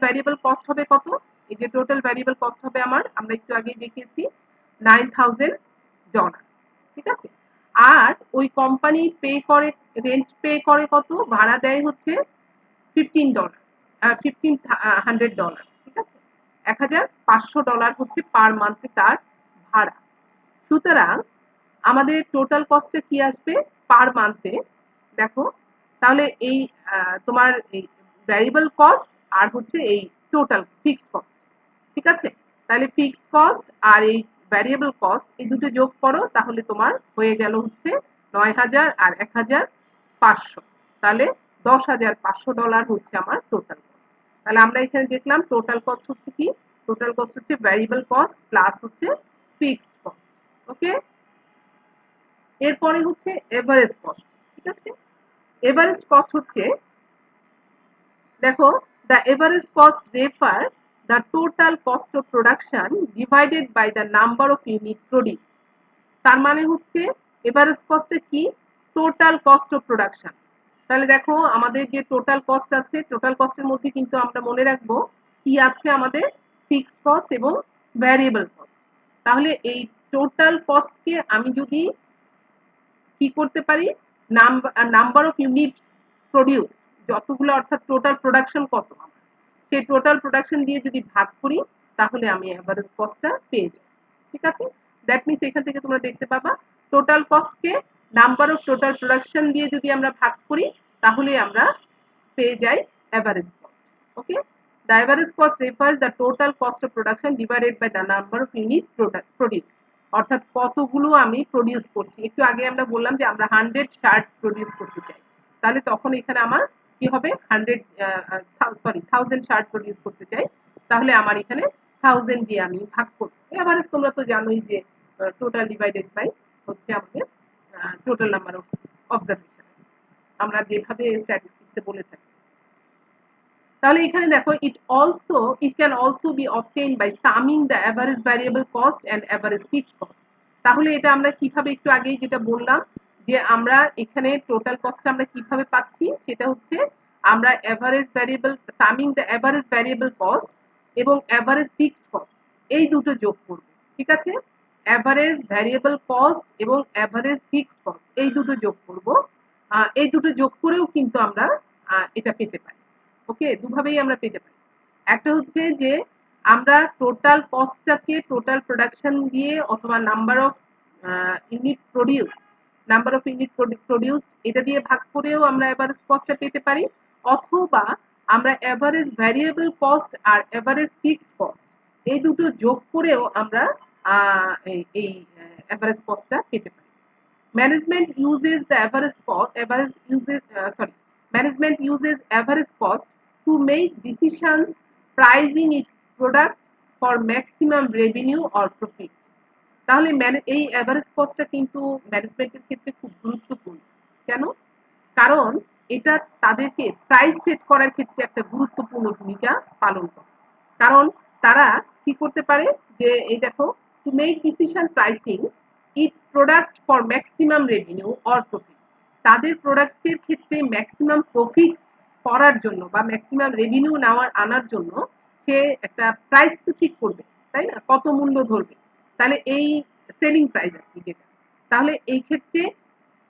ভ্যারিয়েবল কস্ট হবে কত? এই যে টোটাল ভ্যারিয়েবল কস্ট হবে আমার, আমরা একটু আগে দেখিয়েছি, $9,000। ঠিক আছে? আর ওই কোম্পানি রেন্ট পে করে কত? ভাড়া দেয় হচ্ছে $15, $1,500। ঠিক আছে? $1,500 হচ্ছে পার মান্থে তার ভাড়া। সুতরাং আমাদের টোটাল কস্টে কি আসবে পার মান্থে? দেখো, তাহলে এই তোমার এই ভ্যারিয়েবল কস্ট আর হচ্ছে এই টোটাল ফিক্সড কস্ট। ঠিক আছে? তাহলে ফিক্সড কস্ট আর এই ভ্যারিয়েবল কস্ট এই দুটো যোগ করো, তাহলে তোমার হয়ে গেল হচ্ছে 9,000 আর 1,500, তাহলে $10,500 হচ্ছে আমার টোটাল কস্ট। তাহলে আমরা এখানে দেখলাম টোটাল কস্ট হচ্ছে কি? টোটাল কস্ট হচ্ছে ভ্যারিয়েবল কস্ট প্লাস হচ্ছে ফিক্সড কস্ট। ওকে? এরপরে হচ্ছে এভারেজ কস্ট। ঠিক আছে? এভারেজ কস্ট হচ্ছে, দেখো, the average cost refer the total cost of production divided by the number of unit produced. তার মানে হচ্ছে এভারেজ কস্টে কি? Total cost of production. তাহলে দেখো আমাদের যে টোটাল কস্ট আছে, টোটাল কস্টের মধ্যে কিন্তু আমরা মনে রাখবো কি আছে আমাদের? ফিক্সড কস্ট এবং ভ্যারিয়েবল কস্ট। তাহলে এই টোটাল কস্টকে আমি যদি কি করতে পারি? নাম্বার অফ ইউনিট প্রডিউস, যতগুলো অর্থাৎ টোটাল প্রোডাকশন কত আমার, সেই টোটাল প্রোডাকশন দিয়ে যদি ভাগ করি তাহলে আমি এভারেজ কস্টটা পেয়ে যাই। ঠিক আছে? দ্যাট মিনস এখান থেকে তোমরা দেখতে পাবা টোটাল কস্টকে নাম্বার অফ টোটাল প্রোডাকশন দিয়ে যদি আমরা ভাগ করি তাহলে আমরা পেয়ে যাই average cost. Okay? The average cost refers the total cost of production divided by the number of unit produce, অর্থাৎ কতগুলো আমি প্রডিউস করছি। একটু আগে আমরা বললাম যে আমরা 100 শার্ট প্রডিউস করতে চাই, তাহলে তখন এখানে আমার কি হবে? 1000 শার্ট প্রডিউস করতে চাই, তাহলে আমার এখানে 1000 দিয়ে আমি ভাগ করব। এভারেজ তোমরা তো জানোই যে টোটাল ডিভাইডেড বাই হচ্ছে আমাদের টোটাল নাম্বার অফ অবজারভেশন, আমরা যেভাবে স্ট্যাটিস্টিক্সে বলে থাকি। তাহলে এখানে দেখো it can also be obtained by summing the average variable cost and average fixed cost. তাহলে এটা আমরা কিভাবে, একটু আগেই যেটা বললাম যে আমরা এখানে টোটাল কস্টটা আমরা কিভাবে পাচ্ছি, সেটা হচ্ছে আমরা summing the average variable cost এবং এভারেজ ফিক্সড কস্ট এই দুটো যোগ করব। ঠিক আছে? এভারেজ ভ্যারিয়েবল কস্ট এবং এভারেজ ফিক্সড কস্ট এই দুটো যোগ করব। এই দুটো যোগ করেও কিন্তু আমরা এটা পেতে পারি। ওকে? দুভাবেই আমরা পেতে পারি। একটা হচ্ছে যে আমরা টোটাল কস্টটাকে টোটাল প্রোডাকশন দিয়ে অথবা নাম্বার অফ ইউনিট প্রডিউস এটা দিয়ে ভাগ করেও আমরা এভারেজ কস্টটা পেতে পারি, অথবা আমরা এভারেজ ভ্যারিয়েবল কস্ট আর এভারেজ ফিক্সড কস্ট এই দুটো যোগ করেও আমরা এই এভারেজ কস্টটা পেতে পারি। Management uses average cost to make decisions pricing its product for maximum revenue or profit. তাহলে এই এভারেজ কস্টটা কিন্তু ম্যানেজমেন্টের ক্ষেত্রে খুব গুরুত্বপূর্ণ। কেন? কারণ এটা তাদেরকে প্রাইস সেট করার ক্ষেত্রে একটা গুরুত্বপূর্ণ ভূমিকা পালন করে। কারণ তারা কি করতে পারে যে এই দেখো, to make decision pricing it product for maximum revenue or profit, তাদের প্রোডাক্টের ক্ষেত্রে ম্যাক্সিমাম প্রফিট করার জন্য বা ম্যাক্সিমাম রেভিনিউ আনার জন্য সে একটা প্রাইস তো ঠিক করবে, তাই না? কত মূল্য ধরবে, তাহলে এই সেলিং প্রাইস আর কি যেটা। তাহলে এই ক্ষেত্রে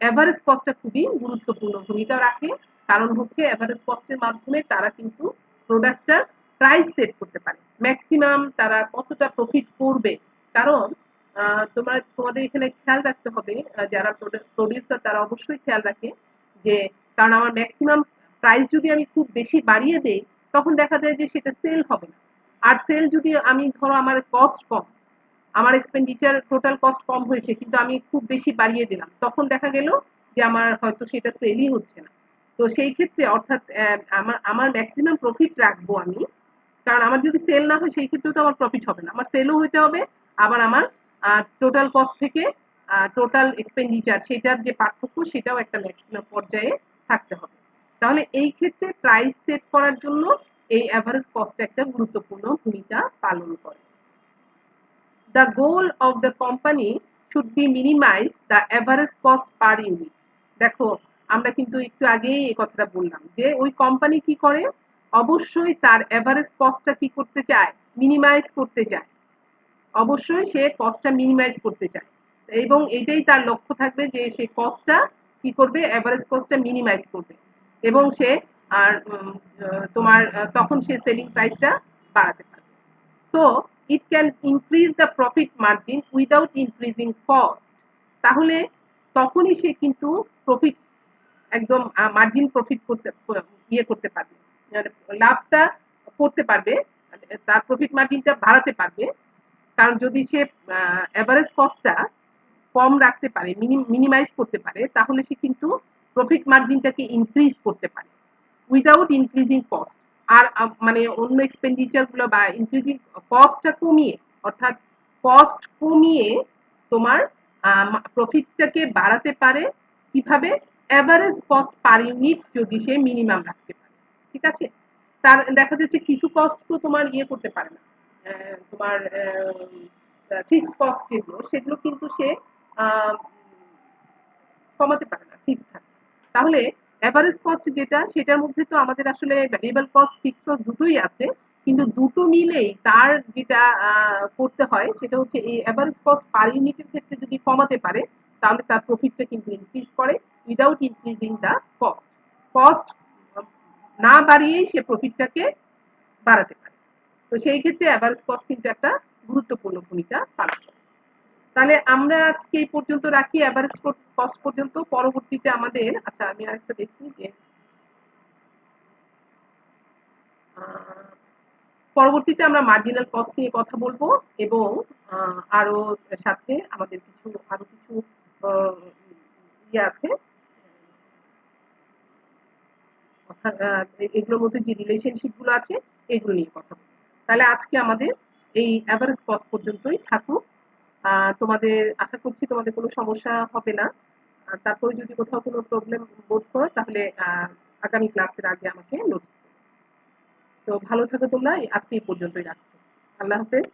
এভারেজ কস্টটা খুবই গুরুত্বপূর্ণ ভূমিকা রাখে, কারণ হচ্ছে এভারেজ কস্টের মাধ্যমে তারা কিন্তু প্রোডাক্টটার প্রাইস সেট করতে পারে, ম্যাক্সিমাম তারা কতটা প্রফিট করবে। কারণ তোমাদের এখানে খেয়াল রাখতে হবে, যারা প্রডিউসার তারা অবশ্যই খেয়াল রাখে যে, কারণ আমার ম্যাক্সিমাম প্রাইস যদি আমি খুব বেশি বাড়িয়ে দেই তখন দেখা যায় যে সেটা সেল হবে না। আর সেল যদি আমি ধরো আমার কস্ট কম, আমার এক্সপেন্ডিচার টোটাল কস্ট কম হয়েছে কিন্তু আমি খুব বেশি বাড়িয়ে দিলাম, তখন দেখা গেল যে আমার হয়তো সেটা সেলই হচ্ছে না। তো সেই ক্ষেত্রে অর্থাৎ আমার আমার ম্যাক্সিমাম প্রফিট রাখবো আমি, কারণ আমার যদি সেল না হয় সেই ক্ষেত্রেও তো আমার প্রফিট হবে না, আমার সেলও হতে হবে, আবার আমার টোটাল কস্ট থেকে টোটাল এক্সপেন্ডিচার সেটার যে পার্থক্য সেটাও একটা ম্যাক্সিমাম পর্যায়ে থাকতে হবে। তাহলে এই ক্ষেত্রে প্রাইস সেট করার জন্য এই অ্যাভারেজ কস্ট একটা গুরুত্বপূর্ণ ভূমিকা পালন করে। The goal of the company should be minimize the average cost per unit. দেখো আমরা কিন্তু একটু আগেই এই কথাটা বললাম যে ওই কোম্পানি কি করে, অবশ্যই তার এভারেজ কস্টটা কি করতে চায়, মিনিমাইজ করতে চায়। অবশ্যই সে কস্টটা মিনিমাইজ করতে চায় এবং এটাই তার লক্ষ্য থাকবে যে সে কস্টটা কি করবে, এভারেজ কস্টটা মিনিমাইজ করবে এবং সে আর তোমার তখন সে সেলিং প্রাইসটা বাড়াতে পারবে। So it can increase the profit margin without increasing cost. তাহলে তখনই সে কিন্তু প্রফিট একদম মার্জিন প্রফিট করতে পারবে, মানে লাভটা করতে পারবে, তার প্রফিট মার্জিনটা বাড়াতে পারবে। কারণ যদি সে এভারেজ কস্টটা কম রাখতে পারে, মিনিমাইজ করতে পারে, তাহলে সে কিন্তু প্রফিট মার্জিনটাকে ইনক্রিজ করতে পারে উইদাউট ইনক্রিজিং কস্ট। আর মানে অন্য এক্সপেন্ডিচার গুলো বা ইনক্রিজিং কস্টটা কমিয়ে, অর্থাৎ কস্ট কমিয়ে তোমার প্রফিটটাকে বাড়াতে পারে কিভাবে, এভারেজ কস্ট পার ইউনিট যদি সে মিনিমাম রাখতে পারে। ঠিক আছে, তার দেখা যাচ্ছে কিছু কস্ট তো তোমার ইয়ে করতে পারে না, তোমার ফিক্সড কস্ট যেগুলো সেগুলো কিন্তু সে কমাতে পারে না, ফিক্স থাকে। তাহলে এভারেজ কস্ট যেটা সেটার মধ্যে তো আমাদের আসলে ভ্যারিয়েবল কস্ট ফিক্সড কস্ট দুটোই আছে, কিন্তু দুটো মিলেই তার যেটা করতে হয় সেটা হচ্ছে এই এভারেজ কস্ট পার ইউনিটের ক্ষেত্রে যদি কমাতে পারে তাহলে তার প্রফিটটা কিন্তু ইনক্রিজ করে without increasing the cost. Cost না বাড়িয়েই সে প্রফিটটাকে বাড়াতে পারে। তো সেই ক্ষেত্রে এভারেজ কস্ট কিন্তু একটা গুরুত্বপূর্ণ ভূমিকা পালন করে। তাহলে আমরা আজকে এই পর্যন্ত রাখি, এভারেজ কস্ট পর্যন্ত। পরবর্তীতে আমাদের, আচ্ছা আমি আরেকটা দেখি যে পরবর্তীতে আমরা মার্জিনাল কস্ট নিয়ে কথা বলবো এবং আরো সাথে আমাদের আরো কিছু ইয়ে আছে, এগুলোর মধ্যে যে রিলেশনশিপ গুলো আছে এগুলো নিয়ে কথা বলবো। তাহলে আজকে আমাদের এই এভারেজ কস্ট পর্যন্তই থাকুক। তোমাদের আশা করছি তোমাদের কোনো সমস্যা হবে না। তারপরে যদি কোথাও কোনো প্রবলেম বোধ করো তাহলে আগামী ক্লাসের আগে আমাকে নোটিস করো। তো ভালো থাকো তোমরা, আজকে এই পর্যন্তই রাখছি। আল্লাহ হাফেজ।